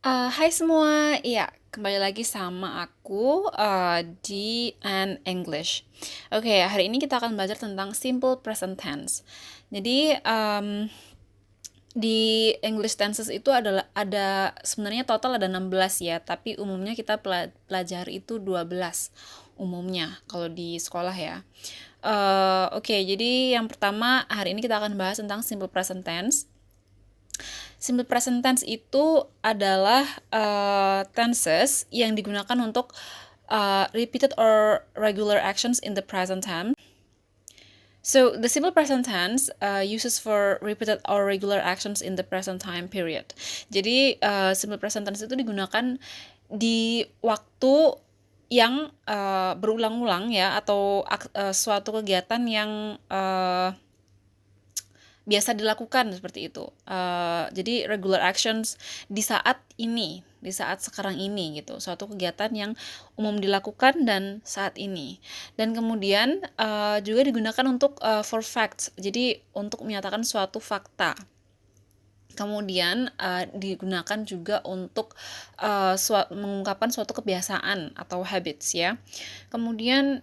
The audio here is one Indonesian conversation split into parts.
Hai semua, iya kembali lagi sama aku di An English. Oke, hari ini kita akan belajar tentang simple present tense. Jadi di English tenses itu ada sebenarnya total ada 16 ya, tapi umumnya kita pelajari itu 12 umumnya kalau di sekolah ya. Oke, jadi yang pertama hari ini kita akan bahas tentang simple present tense. Simple present tense itu adalah tenses yang digunakan untuk repeated or regular actions in the present time. So the simple present tense uses for repeated or regular actions in the present time period. Jadi simple present tense itu digunakan di waktu yang berulang-ulang ya, atau suatu kegiatan yang biasa dilakukan seperti itu. Jadi regular actions di saat ini, di saat sekarang ini gitu. Suatu kegiatan yang umum dilakukan dan saat ini. Dan kemudian juga digunakan untuk for facts. Jadi untuk menyatakan suatu fakta. Kemudian digunakan juga untuk mengungkapkan suatu kebiasaan atau habits ya. Kemudian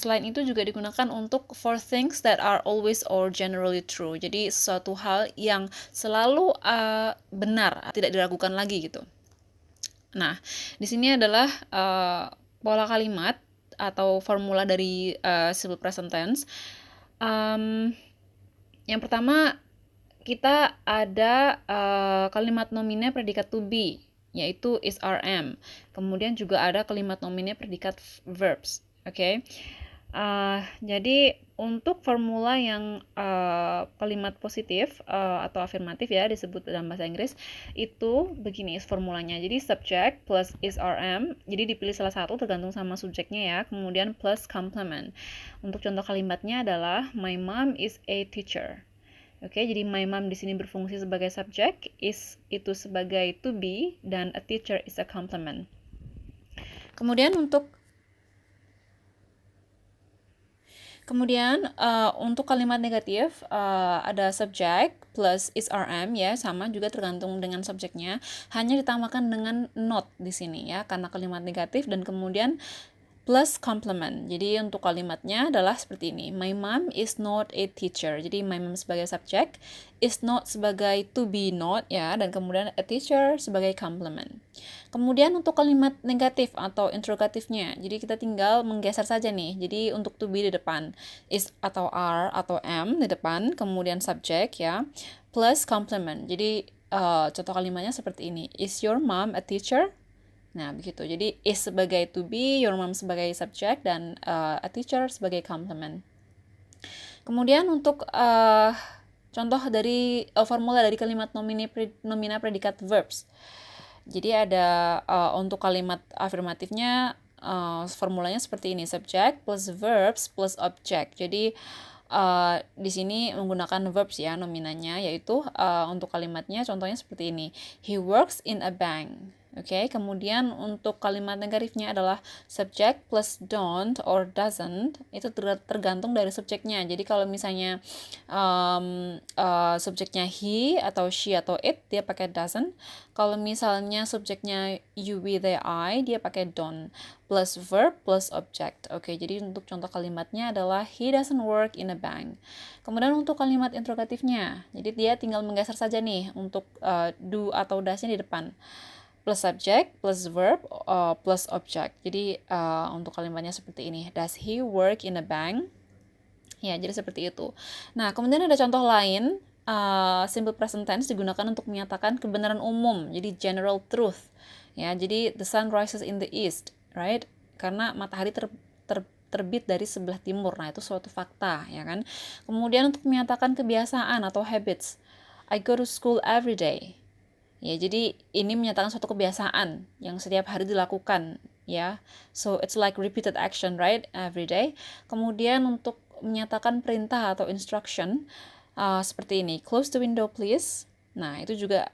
selain itu juga digunakan untuk for things that are always or generally true. Jadi sesuatu hal yang selalu benar, tidak diragukan lagi gitu. Nah, di sini adalah pola kalimat atau formula dari simple present tense. Yang pertama, kita ada kalimat nomine predikat to be, yaitu is RM. Kemudian juga ada kalimat nomine predikat verbs. Oke. Jadi untuk formula yang kalimat positif atau afirmatif ya, disebut dalam bahasa Inggris, itu begini formulanya. Jadi subject plus is RM, jadi dipilih salah satu tergantung sama subjeknya ya. Kemudian plus complement. Untuk contoh kalimatnya adalah my mom is a teacher. Oke, jadi my mom di sini berfungsi sebagai subjek, is itu sebagai to be, dan a teacher is a complement. Kemudian untuk kalimat negatif ada subjek plus is RM ya, sama juga tergantung dengan subjeknya, hanya ditambahkan dengan not di sini ya, karena kalimat negatif, dan kemudian plus complement. Jadi untuk kalimatnya adalah seperti ini. My mom is not a teacher. Jadi my mom sebagai subjek, is not sebagai to be not ya, dan kemudian a teacher sebagai complement. Kemudian untuk kalimat negatif atau interrogatifnya, jadi kita tinggal menggeser saja nih. Jadi untuk to be di depan, is atau are atau am di depan, kemudian subjek ya, plus complement. Jadi contoh kalimatnya seperti ini. Is your mom a teacher? Nah, begitu. Jadi is sebagai to be, your mom sebagai subjek, dan a teacher sebagai complement. Kemudian untuk contoh dari formula dari kalimat nomina predikat verbs. Jadi ada untuk kalimat afirmatifnya formulanya seperti ini, subject plus verbs plus object. Jadi di sini menggunakan verbs ya nominanya, yaitu untuk kalimatnya contohnya seperti ini. He works in a bank. Oke, kemudian untuk kalimat negatifnya adalah subject plus don't or doesn't. Itu tergantung dari subjeknya. Jadi kalau misalnya subjeknya he atau she atau it, dia pakai doesn't. Kalau misalnya subjeknya you, we, they, I, dia pakai don't plus verb plus object. Oke, jadi untuk contoh kalimatnya adalah he doesn't work in a bank. Kemudian untuk kalimat interrogatifnya, jadi dia tinggal menggeser saja nih untuk do atau does-nya di depan. Plus subject, plus verb, plus object. Jadi untuk kalimatnya seperti ini. Does he work in a bank? Ya, jadi seperti itu. Nah, kemudian ada contoh lain. Simple present tense digunakan untuk menyatakan kebenaran umum. Jadi general truth. Ya, jadi the sun rises in the east, right? Karena matahari terbit dari sebelah timur. Nah, itu suatu fakta, ya kan? Kemudian untuk menyatakan kebiasaan atau habits. I go to school every day. Ya, jadi ini menyatakan suatu kebiasaan yang setiap hari dilakukan, ya. So it's like repeated action, right? Every day. Kemudian untuk menyatakan perintah atau instruction seperti ini, close the window please. Nah, itu juga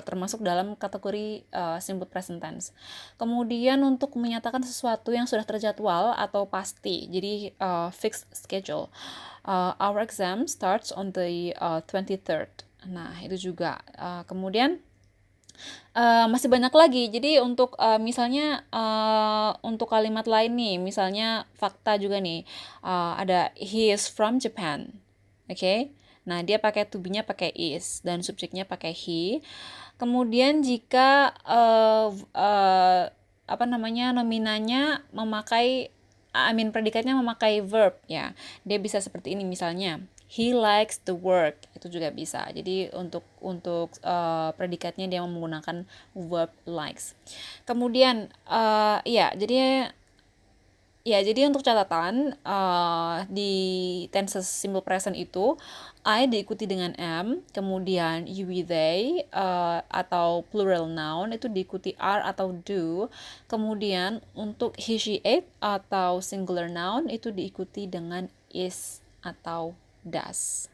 termasuk dalam kategori simple present tense. Kemudian untuk menyatakan sesuatu yang sudah terjadwal atau pasti, jadi fixed schedule. Our exam starts on the 23rd. Nah, itu juga. Kemudian Masih banyak lagi. Jadi untuk, misalnya, untuk kalimat lain nih, misalnya fakta juga nih, ada he is from Japan, oke? Nah, dia pakai to be-nya pakai is dan subjeknya pakai he. Kemudian jika, apa namanya, nominanya memakai predikatnya memakai verb ya. Dia bisa seperti ini misalnya, he likes the work, itu juga bisa. Jadi untuk predikatnya dia menggunakan verb likes. Kemudian jadi untuk catatan, di tenses simple present itu I diikuti dengan am, kemudian you, we, they, atau plural noun itu diikuti are atau do, kemudian untuk he, she, it atau singular noun itu diikuti dengan is atau does.